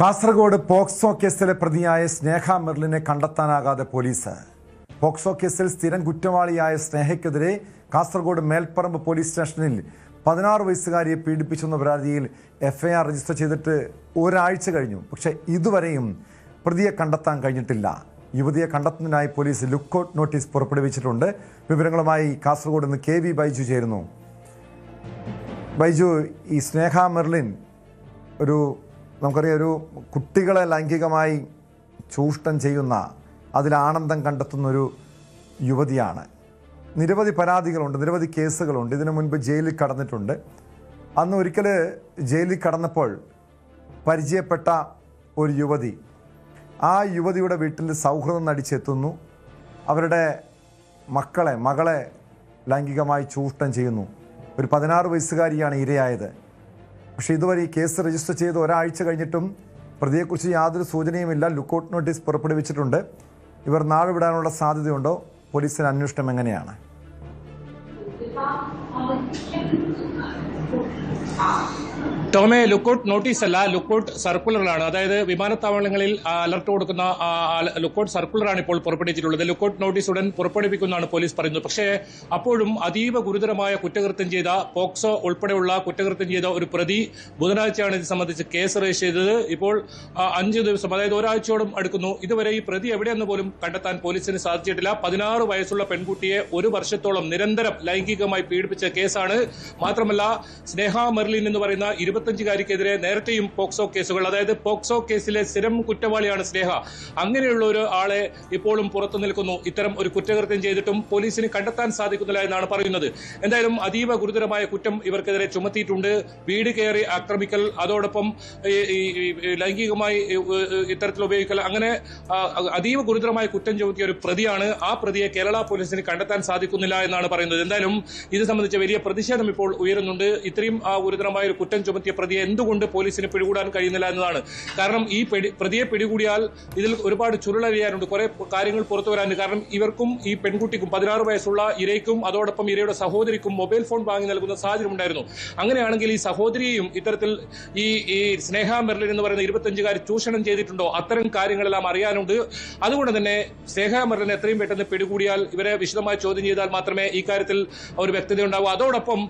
Kasaragod POCSO കേസിലെ പ്രതിയായ സ്നേഹ മെർലിനെ കണ്ടെത്താനാകാതെ police. POCSO കേസിൽ സ്ഥിരം കുറ്റവാളിയായ സ്നേഹയ്ക്കെതിരെ കാസർഗോഡ് മേൽപ്പറമ്പ് പോലീസ് സ്റ്റേഷനിൽ 16 വയസ്സുകാരിയെ പീഡിപ്പിച്ചെന്ന പരാതിയിൽ FIR രജിസ്റ്റർ ചെയ്തിട്ട് ഒരാഴ്ച കഴിഞ്ഞു. പക്ഷേ ഇതുവരെയും പ്രതിയെ കണ്ടെത്താൻ കഴിഞ്ഞിട്ടില്ല. യുവതിയെ കണ്ടെത്തുന്നതിനായി പോലീസ് ലുക്കൌട്ട് നോട്ടീസ് പുറപ്പെടുവിച്ചിട്ടുണ്ട്. വിവരങ്ങളുമായി കാസർഗോഡ് നിന്ന് KV ബൈജു ചേരുന്നു. ബൈജു, ഈ സ്നേഹ മെർലിൻ നമുക്കറിയാം ഒരു കുട്ടികളെ ലൈംഗികമായി ചൂഷണം ചെയ്യുന്ന, അതിൽ ആനന്ദം കണ്ടെത്തുന്നൊരു യുവതിയാണ്. നിരവധി പരാതികളുണ്ട്, നിരവധി കേസുകളുണ്ട്. ഇതിനു മുൻപ് ജയിലിൽ കടന്നിട്ടുണ്ട്. അന്ന് ഒരിക്കൽ ജയിലിൽ കടന്നപ്പോൾ പരിചയപ്പെട്ട ഒരു യുവതി, ആ യുവതിയുടെ വീട്ടിൽ സൗഹൃദം നടിച്ചെത്തുന്നു. അവരുടെ മകളെ ലൈംഗികമായി ചൂഷണം ചെയ്യുന്നു. ഒരു 16 വയസ്സുകാരിയാണ് ഇരയായത്. പക്ഷേ ഇതുവരെ ഈ കേസ് രജിസ്റ്റർ ചെയ്ത് ഒരാഴ്ച കഴിഞ്ഞിട്ടും പ്രതിയെക്കുറിച്ച് യാതൊരു സൂചനയുമില്ല. ലുക്കൌട്ട് നോട്ടീസ് പുറപ്പെടുവിച്ചിട്ടുണ്ട്. ഇവർ നാട് വിടാനുള്ള സാധ്യതയുണ്ടോ? പോലീസിന്റെ അന്വേഷണം എങ്ങനെയാണ്? ടോമെ, ലുക്കൌട്ട് നോട്ടീസ് അല്ല, ലുക്കൌട്ട് സർക്കുലറാണ്. അതായത് വിമാനത്താവളങ്ങളിൽ അലർട്ട് കൊടുക്കുന്ന ലുക്കൌട്ട് സർക്കുലറാണ് ഇപ്പോൾ പുറപ്പെടുവിച്ചിട്ടുള്ളത്. ലുക്കൌട്ട് നോട്ടീസ് ഉടൻ പുറപ്പെടുവിക്കുന്നതാണ് പോലീസ് പറയുന്നത്. പക്ഷേ അപ്പോഴും അതീവ ഗുരുതരമായ കുറ്റകൃത്യം ചെയ്ത, പോക്സോ ഉൾപ്പെടെയുള്ള കുറ്റകൃത്യം ചെയ്ത ഒരു പ്രതി ബുധനാഴ്ചയാണ് ഇത് സംബന്ധിച്ച് കേസ് രജിസ്റ്റർ ചെയ്തത്. ഇപ്പോൾ 5 ദിവസം, അതായത് ഒരാഴ്ചയോളം അടുക്കുന്നു. ഇതുവരെ ഈ പ്രതി എവിടെയെന്ന് പോലും കണ്ടെത്താൻ പോലീസിന് സാധിച്ചിട്ടില്ല. 16 വയസ്സുള്ള പെൺകുട്ടിയെ 1 വർഷത്തോളം നിരന്തരം ലൈംഗികമായി പീഡിപ്പിച്ച കേസാണ്. മാത്രമല്ല, സ്നേഹ മെർലിൻ എന്ന് പറയുന്ന 25-കാരിക്കെതിരെ നേരത്തെയും പോക്സോ കേസുകൾ, അതായത് പോക്സോ കേസിലെ സ്ഥിരം കുറ്റവാളിയാണ് സ്നേഹ. അങ്ങനെയുള്ള ഒരു ആളെ ഇപ്പോഴും പുറത്തു നിൽക്കുന്നു. ഇത്തരം ഒരു കുറ്റകൃത്യം ചെയ്തിട്ടും പോലീസിന് കണ്ടെത്താൻ സാധിക്കുന്നില്ല എന്നാണ് പറയുന്നത്. എന്തായാലും അതീവ ഗുരുതരമായ കുറ്റം ഇവർക്കെതിരെ ചുമത്തിയിട്ടുണ്ട്. വീട് കയറി ആക്രമിക്കൽ, അതോടൊപ്പം ലൈംഗികമായി ഇത്തരത്തിൽ ഉപയോഗിക്കൽ, അങ്ങനെ അതീവ ഗുരുതരമായ കുറ്റം ചുമത്തിയ ഒരു പ്രതിയാണ്. ആ പ്രതിയെ കേരള പോലീസിന് കണ്ടെത്താൻ സാധിക്കുന്നില്ല എന്നാണ് പറയുന്നത്. എന്തായാലും ഇത് സംബന്ധിച്ച് വലിയ പ്രതിഷേധം ഇപ്പോൾ ഉയരുന്നുണ്ട്. ഇത്രയും ഗുരുതരമായ ഒരു കുറ്റം ചുമത്തിയ പ്രതിയെ എന്തുകൊണ്ട് പോലീസിന് പിടികൂടാൻ കഴിയുന്നില്ല എന്നതാണ്. കാരണം ഈ പ്രതിയെ പിടികൂടിയാൽ ഇതിൽ ഒരുപാട് ചുരുളറിയാനുണ്ട്, കുറെ കാര്യങ്ങൾ പുറത്തു വരാനുണ്ട്. കാരണം ഇവർക്കും ഈ പെൺകുട്ടിക്കും 16 വയസ്സുള്ള ഇരയ്ക്കും അതോടൊപ്പം ഇരയുടെ സഹോദരിക്കും മൊബൈൽ ഫോൺ വാങ്ങി നൽകുന്ന സാഹചര്യം ഉണ്ടായിരുന്നു. അങ്ങനെയാണെങ്കിൽ ഈ സഹോദരിയെയും ഇത്തരത്തിൽ ഈ സ്നേഹ മെർലിൻ എന്ന് പറയുന്ന 25-കാരി ചൂഷണം ചെയ്തിട്ടുണ്ടോ, അത്തരം കാര്യങ്ങളെല്ലാം അറിയാനുണ്ട്. അതുകൊണ്ട് തന്നെ സ്നേഹ മെർലിൻ എത്രയും പെട്ടെന്ന് പിടികൂടിയാൽ, ഇവരെ വിശദമായി ചോദ്യം ചെയ്താൽ മാത്രമേ ഈ കാര്യത്തിൽ ഒരു വ്യക്തത ഉണ്ടാവൂ. അതോടൊപ്പം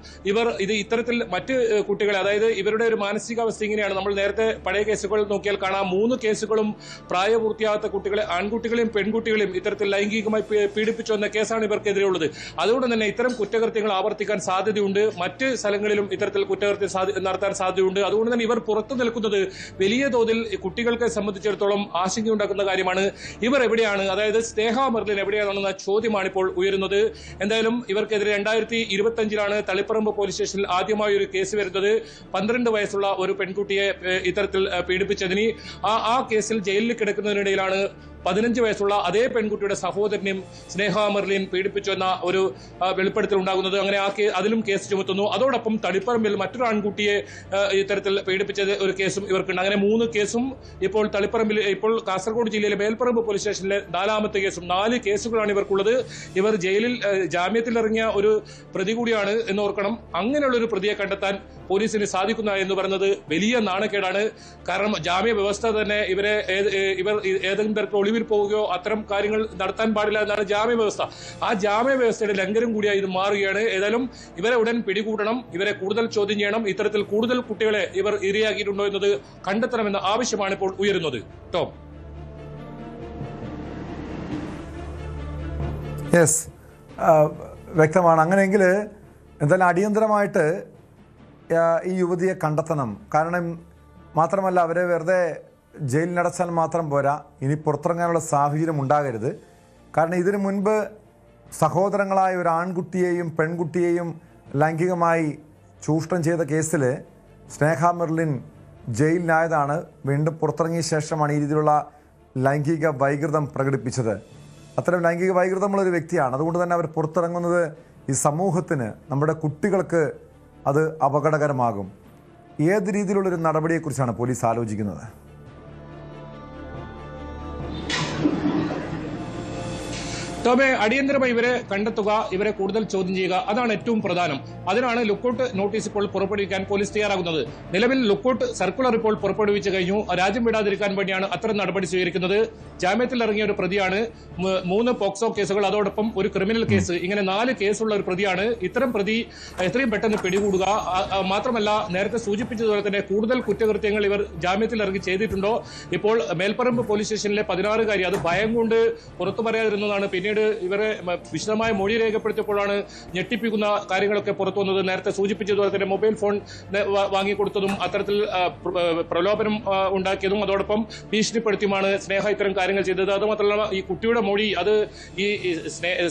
ഇത്തരത്തിൽ മറ്റ് കുട്ടികളെ, അതായത് ഇവരുടെ ഒരു മാനസികാവസ്ഥ ഇങ്ങനെയാണ്. നമ്മൾ നേരത്തെ പഴയ കേസുകൾ നോക്കിയാൽ കാണാം, 3 കേസുകളും പ്രായപൂർത്തിയാകാത്ത കുട്ടികളെ, ആൺകുട്ടികളെയും പെൺകുട്ടികളെയും ഇത്തരത്തിൽ ലൈംഗികമായി പീഡിപ്പിച്ചു എന്ന കേസാണ് ഇവർക്കെതിരെയുള്ളത്. അതുകൊണ്ട് തന്നെ ഇത്തരം കുറ്റകൃത്യങ്ങൾ ആവർത്തിക്കാൻ സാധ്യതയുണ്ട്. മറ്റ് സ്ഥലങ്ങളിലും ഇത്തരത്തിൽ കുറ്റകൃത്യം നടത്താൻ സാധ്യതയുണ്ട്. അതുകൊണ്ട് തന്നെ ഇവർ പുറത്തു നിൽക്കുന്നത് വലിയ തോതിൽ കുട്ടികൾക്ക് സംബന്ധിച്ചിടത്തോളം ആശങ്കയുണ്ടാക്കുന്ന കാര്യമാണ്. ഇവർ എവിടെയാണ്, അതായത് സ്നേഹ മെർലിൻ എവിടെയാണെന്ന ചോദ്യമാണ് ഇപ്പോൾ ഉയരുന്നത്. എന്തായാലും ഇവർക്കെതിരെ 2025 തളിപ്പറമ്പ് പോലീസ് സ്റ്റേഷനിൽ ആദ്യമായി ഒരു കേസ് വരുന്നത്. 12 വയസ്സുള്ള ഒരു പെൺകുട്ടിയെ ഇത്തരത്തിൽ പീഡിപ്പിച്ചതിന് ആ കേസിൽ ജയിലിൽ കിടക്കുന്നതിനിടയിലാണ് 15 വയസ്സുള്ള അതേ പെൺകുട്ടിയുടെ സഹോദരനെയും സ്നേഹ മെർലിൻ പീഡിപ്പിച്ചു എന്ന ഒരു വെളിപ്പെടുത്തൽ ഉണ്ടാകുന്നത്. അങ്ങനെ അതിലും കേസ് ചുമത്തുന്നു. അതോടൊപ്പം തളിപ്പറമ്പിൽ മറ്റൊരു ആൺകുട്ടിയെ ഇത്തരത്തിൽ പീഡിപ്പിച്ചത് ഒരു കേസും ഇവർക്കുണ്ട്. അങ്ങനെ 3 കേസും ഇപ്പോൾ കാസർഗോഡ് ജില്ലയിലെ മേൽപ്പറമ്പ് പോലീസ് സ്റ്റേഷനിലെ 4ാമത്തെ കേസും. 4 കേസുകളാണ് ഇവർക്കുള്ളത്. ഇവർ ജയിലിൽ ജാമ്യത്തിൽ ഇറങ്ങിയ ഒരു പ്രതി കൂടിയാണ് എന്ന് ഓർക്കണം. അങ്ങനെയുള്ള ഒരു പ്രതിയെ കണ്ടെത്താൻ പോലീസിന് സാധിക്കുന്ന എന്ന് പറയുന്നത് വലിയ നാണക്കേടാണ്. കാരണം ജാമ്യ വ്യവസ്ഥ തന്നെ ഇവർ ഏതെങ്കിലും തരത്തിൽ ഒളിവിൽ പോവുകയോ അത്തരം കാര്യങ്ങൾ നടത്താൻ പാടില്ല എന്നാണ് ജാമ്യ വ്യവസ്ഥ. ആ ജാമ്യ വ്യവസ്ഥയുടെ ലംഘനം കൂടിയായി ഇത് മാറുകയാണ്. ഏതായാലും ഇവരെ ഉടൻ പിടികൂടണം, ഇവരെ കൂടുതൽ ചോദ്യം ചെയ്യണം. ഇത്തരത്തിൽ കൂടുതൽ കുട്ടികളെ ഇവർ ഇരയാക്കിയിട്ടുണ്ടോ എന്നത് കണ്ടെത്തണമെന്ന ആവശ്യമാണ് ഇപ്പോൾ ഉയരുന്നത്. ടോം. യെസ്, വ്യക്തമാണ്. അങ്ങനെയെങ്കിൽ എന്തായാലും അടിയന്തരമായിട്ട് ഈ യുവതിയെ കണ്ടെത്തണം. കാരണം മാത്രമല്ല, അവരെ വെറുതെ ജയിലിനടച്ചാൽ മാത്രം പോരാ, ഇനി പുറത്തിറങ്ങാനുള്ള സാഹചര്യം ഉണ്ടാകരുത്. കാരണം ഇതിനു മുൻപ് സഹോദരങ്ങളായ ഒരു ആൺകുട്ടിയെയും പെൺകുട്ടിയെയും ലൈംഗികമായി ചൂഷണം ചെയ്ത കേസിൽ സ്നേഹ മെർലിൻ ജയിലിലായതാണ്. വീണ്ടും പുറത്തിറങ്ങിയ ശേഷമാണ് ഈ രീതിയിലുള്ള ലൈംഗിക വൈകൃതം പ്രകടിപ്പിച്ചത്. അത്തരം ലൈംഗിക വൈകൃതമുള്ളൊരു വ്യക്തിയാണ്. അതുകൊണ്ട് തന്നെ അവർ പുറത്തിറങ്ങുന്നത് ഈ സമൂഹത്തിന്, നമ്മുടെ കുട്ടികൾക്ക് അത് അപകടകരമാകും. ഏത് രീതിയിലുള്ളൊരു നടപടിയെക്കുറിച്ചാണ് പോലീസ് ആലോചിക്കുന്നത്? ടോമെ, അടിയന്തരമായി ഇവരെ കണ്ടെത്തുക, ഇവരെ കൂടുതൽ ചോദ്യം ചെയ്യുക, അതാണ് ഏറ്റവും പ്രധാനം. അതിനാണ് ലുക്കൌട്ട് നോട്ടീസ് ഇപ്പോൾ പുറപ്പെടുവിക്കാൻ പോലീസ് തയ്യാറാകുന്നത്. നിലവിൽ ലുക്കൌട്ട് സർക്കുലർ ഇപ്പോൾ പുറപ്പെടുവിച്ചു കഴിഞ്ഞു. രാജ്യം വിടാതിരിക്കാൻ വേണ്ടിയാണ് അത്തരം നടപടി സ്വീകരിക്കുന്നത്. ജാമ്യത്തിൽ ഇറങ്ങിയ ഒരു പ്രതിയാണ്. 3 പോക്സോ കേസുകൾ, അതോടൊപ്പം ഒരു ക്രിമിനൽ കേസ്, ഇങ്ങനെ 4 കേസുള്ള ഒരു പ്രതിയാണ്. ഇത്തരം പ്രതി എത്രയും പെട്ടെന്ന് പിടികൂടുക. മാത്രമല്ല, നേരത്തെ സൂചിപ്പിച്ചതുപോലെ തന്നെ കൂടുതൽ കുറ്റകൃത്യങ്ങൾ ഇവർ ജാമ്യത്തിൽ ഇറങ്ങി ചെയ്തിട്ടുണ്ടോ? ഇപ്പോൾ മേൽപ്പറമ്പ് പോലീസ് സ്റ്റേഷനിലെ 16-കാരി അത് ഭയം കൊണ്ട് പുറത്തു പറയാതിരുന്നതാണ്. പിന്നീട് ഇവരെ വിശദമായ മൊഴി രേഖപ്പെടുത്തിയപ്പോഴാണ് ഞെട്ടിപ്പിക്കുന്ന കാര്യങ്ങളൊക്കെ പുറത്തു വന്നത്. നേരത്തെ സൂചിപ്പിച്ചതുപോലെ തന്നെ മൊബൈൽ ഫോൺ വാങ്ങിക്കൊടുത്തതും അത്തരത്തിൽ പ്രലോഭനം ഉണ്ടാക്കിയതും അതോടൊപ്പം ഭീഷണിപ്പെടുത്തിയുമാണ് സ്നേഹ ഇത്തരം കാര്യങ്ങൾ ചെയ്തത്. അതുമാത്രമല്ല, ഈ കുട്ടിയുടെ മൊഴി, അത് ഈ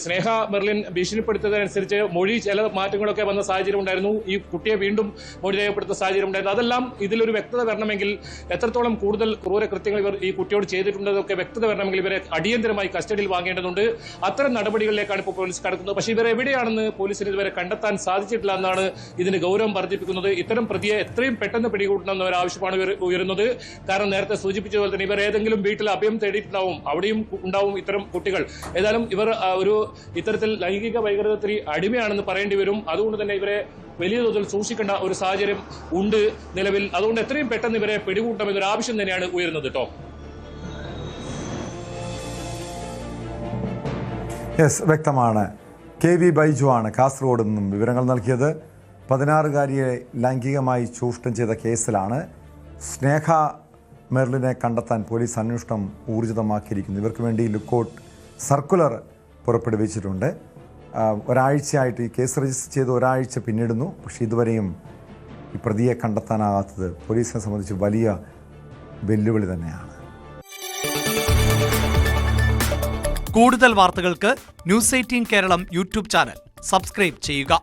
സ്നേഹ മെർലിൻ ഭീഷണിപ്പെടുത്തിയതനുസരിച്ച് മൊഴി ചില മാറ്റങ്ങളൊക്കെ വന്ന സാഹചര്യം ഉണ്ടായിരുന്നു. ഈ കുട്ടിയെ വീണ്ടും മൊഴി രേഖപ്പെടുത്തുന്ന സാഹചര്യം ഉണ്ടായിരുന്നു. അതെല്ലാം ഇതിലൊരു വ്യക്തത വരണമെങ്കിൽ, എത്രത്തോളം കൂടുതൽ ക്രൂരകൃത്യങ്ങൾ ഇവർ ഈ കുട്ടിയോട് ചെയ്തിട്ടുണ്ടെന്നൊക്കെ വ്യക്തത വരണമെങ്കിൽ ഇവരെ അടിയന്തരമായി കസ്റ്റഡിയിൽ വാങ്ങേണ്ടതുണ്ട്. അത്തരം നടപടികളിലേക്കാണ് ഇപ്പോൾ പോലീസ് കടക്കുന്നത്. പക്ഷേ ഇവർ എവിടെയാണെന്ന് പോലീസിന് ഇതുവരെ കണ്ടെത്താൻ സാധിച്ചിട്ടില്ല എന്നാണ് ഇതിന് ഗൗരവം വർദ്ധിപ്പിക്കുന്നത്. ഇത്തരം പ്രതിയെ എത്രയും പെട്ടെന്ന് പിടികൂട്ടണമെന്ന ഒരു ആവശ്യമാണ് ഉയരുന്നത്. കാരണം നേരത്തെ സൂചിപ്പിച്ചതുപോലെ തന്നെ ഇവർ ഏതെങ്കിലും വീട്ടിൽ അഭയം തേടിയിട്ടുണ്ടാവും, അവിടെയും ഉണ്ടാവും ഇത്തരം കുട്ടികൾ. ഏതായാലും ഇവർ ഒരു ഇത്തരത്തിൽ ലൈംഗിക വൈകൃതത്തിന് അടിമയാണെന്ന് പറയേണ്ടി വരും. അതുകൊണ്ട് തന്നെ ഇവരെ വലിയ തോതിൽ സൂക്ഷിക്കേണ്ട ഒരു സാഹചര്യം ഉണ്ട് നിലവിൽ. അതുകൊണ്ട് എത്രയും പെട്ടെന്ന് ഇവരെ പിടികൂട്ടണമെന്നൊരു ആവശ്യം തന്നെയാണ് ഉയരുന്നത്. യെസ്, വ്യക്തമാണ്. KV ബൈജു ആണ് കാസർഗോഡ് നിന്നും വിവരങ്ങൾ നൽകിയത്. 16-കാരിയെ ലൈംഗികമായി ചൂഷണം ചെയ്ത കേസിലാണ് സ്നേഹ മെർലിനെ കണ്ടെത്താൻ പോലീസ് അന്വേഷണം ഊർജിതമാക്കിയിരിക്കുന്നു. ഇവർക്ക് വേണ്ടി ലുക്കൌട്ട് സർക്കുലർ പുറപ്പെടുവിച്ചിട്ടുണ്ട്. ഒരാഴ്ചയായിട്ട് ഈ കേസ് രജിസ്റ്റർ ചെയ്ത് ഒരാഴ്ച പിന്നിടുന്നു. പക്ഷേ ഇതുവരെയും ഈ പ്രതിയെ കണ്ടെത്താനാകാത്തത് പോലീസിനെ സംബന്ധിച്ച് വലിയ വെല്ലുവിളി തന്നെയാണ്. കൂടുതൽ വാർത്തകൾക്ക് news 18 Keralam YouTube channel subscribe ചെയ്യുക.